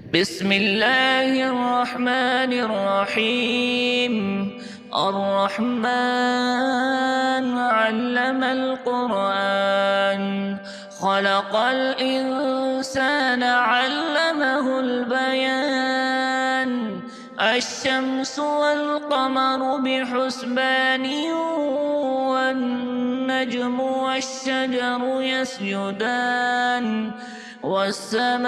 بسم الله الرحمن الرحيم. الرحمن علم القرآن، خلق الإنسان علمه البيان. الشمس والقمر بحسبان، والنجم والشجر يسجدان. والسماء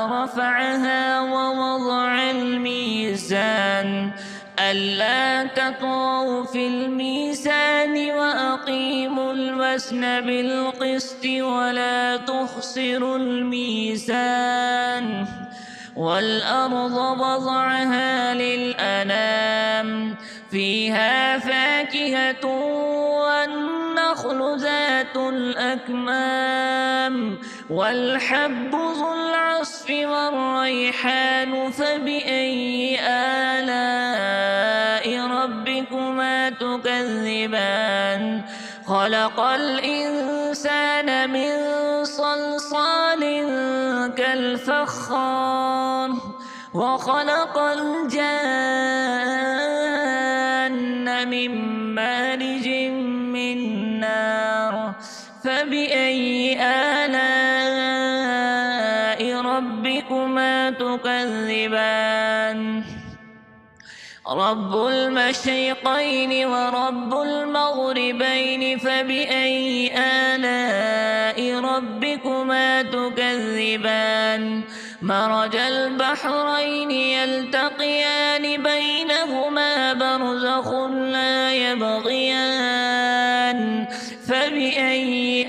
رفعها ووضع الميزان، ألا تطغوا في الميزان وأقيموا الوزن بالقسط ولا تخسروا الميزان. والأرض وضعها للأنام، فيها فاكهة والنخل ذات الأكمام، والحب ذو العصف والريحان. فبأي آلاء ربكما تكذبان؟ خلق الإنسان من صلصال كالفخار، وخلق الجان من مارج من نار. فبأي آلاء ربكما تكذبان؟ رب المشرقين ورب المغربين، فبأي آلاء ربكما تكذبان؟ مرج البحرين يلتقيان، بينهما برزخ لا يبغيان. فبأي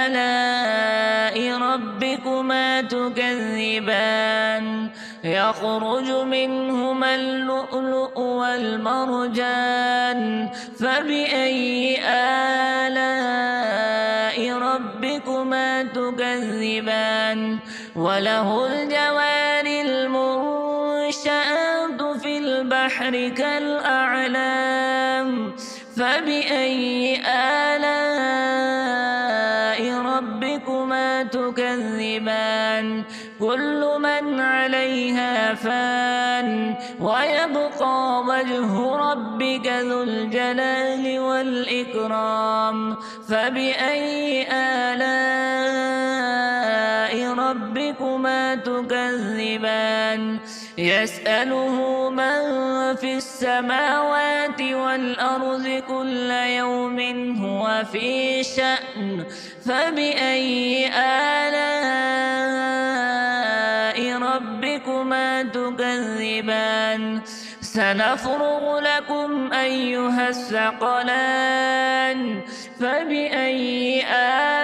آلاء ربكما تكذبان؟ يخرج منهما اللؤلؤ والمرجان. فبأي آلاء ربكما تكذبان؟ وله الجوار المنشآت في البحر كالأعلام. فبأي آلاء ربكما تكذبان؟ كل من عليها فان، ويبقى وجه ربك ذو الجلال والإكرام. فبأي آلاء ربكما تكذبان؟ يسأله من في السماوات والأرض كل يوم هو في شأن. فبأي آلاء ربكما تكذبان؟ سنفرغ لكم أيها الثقلان. فبأي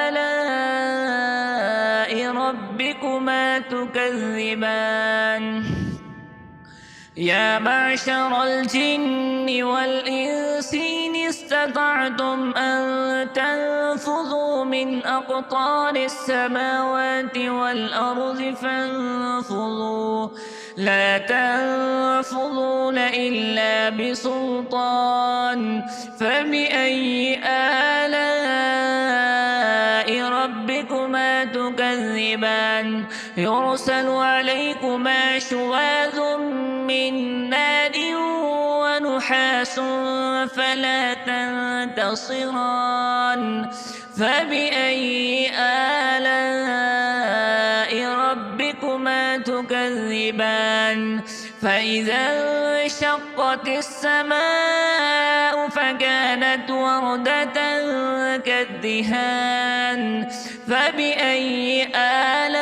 آلاء ربكما تكذبان؟ يا معشر الجن والإنس إن استطعتم أن تنفذوا من أقطار السماوات والأرض فانفذوا، لا تنفذون إلا بسلطان. فبأي آلاء ربكما تكذبان؟ يرسل عليكما شواذ من نار ونحاس فلا تنتصران. فبأي آلاء ربكما تكذبان؟ فإذا انشقت السماء فكانت وردة كالدهان. فبأي آلاء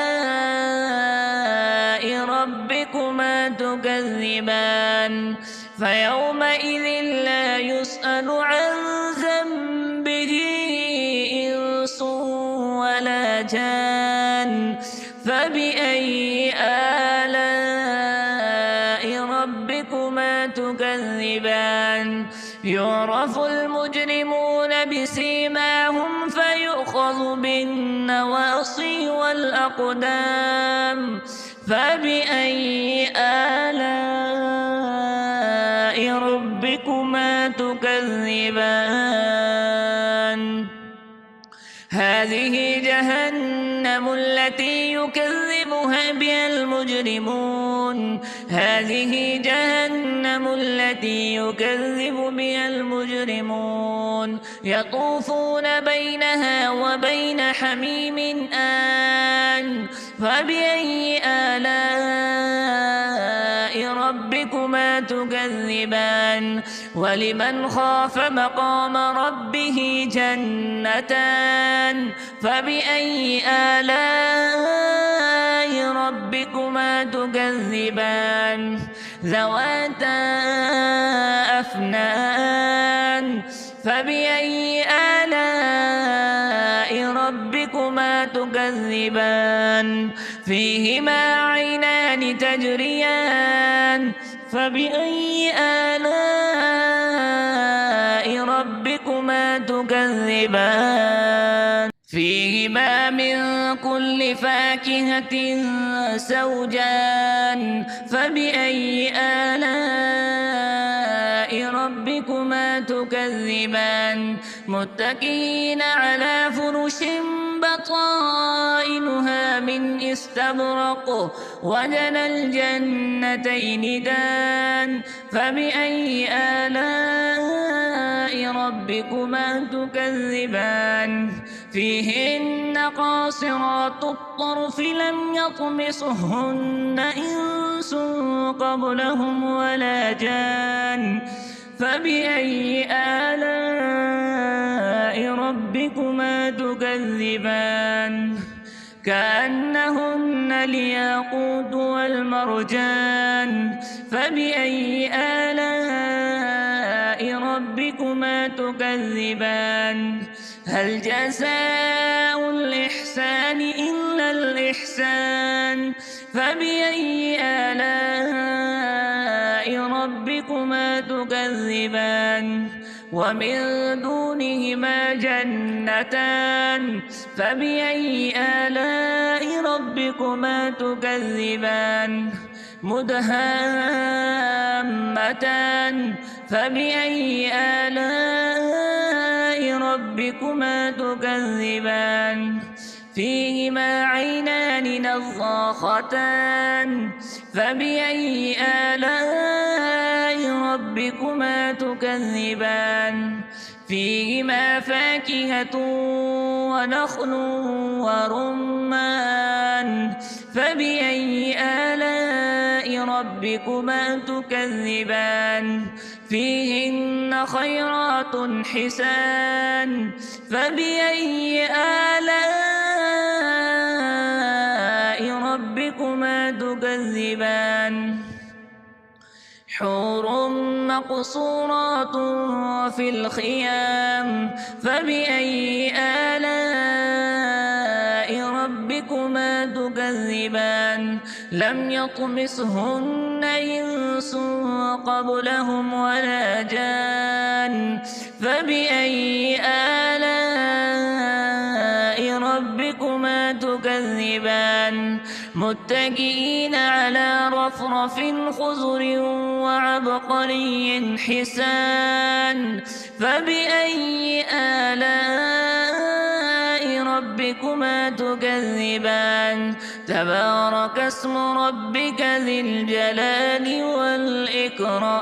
ربكما تكذبان؟ فيومئذ لا يسأل عن ذنبه إنس ولا جان. فبأي آلاء ربكما تكذبان؟ يعرف المجرمون بسيماهم فيؤخذ بالنواصي والأقدام. فبأي آلاء ربكما تكذبان؟ هذه جهنم التي يكذب المجرمون هذه جهنم التي يكذب بها المجرمون يطوفون بينها وبين حميم آن فبأي آلاء ربكما تكذبان ولمن خاف مقام ربه جنتان فبأي آلاء ربكما تكذبان ذواتا أفنان فبأي آلاء ربكما تكذبان فيهما عينان تجريان فبأي آلاء ربكما تكذبان فيهما من كل فاكهة زوجان فبأي آلاء ربكما تكذبان متكئين على فرش بطائنها من استبرق وجنى الجنتين دان فبأي آلاء ربكما تكذبان فيهن قاصرات الطرف لم يطمسهن إنس قبلهم ولا جان فبأي آلاء ربكما تكذبان كأنهن الياقوت والمرجان فبأي آلاء ربكما تكذبان هل جزاء الإحسان إلا الإحسان فبأي آلاء ربكما تكذبان ومن دونهما جنتان فبأي آلاء ربكما تكذبان مدهامتان فبأي آلاء ربكما تكذبان فيهما عينان نضاختان فبأي آلاء ربكما تكذبان فيهما فاكهة ونخل ورمان فبأي آلاء ربكما تكذبان فيهن خيرات حسان فبأي آلاء ربكما تكذبان حور مقصورات في الخيام فبأي آلاء ربكما تكذبان لم يطمسهن إنس قبلهم ولا جان فبأي آلاء ربكما تكذبان متكئين على رفرف خضر وعبقري حسان فبأي آلاء ربكما تكذبان تبارك اسم ربك ذي الجلال والإكرام.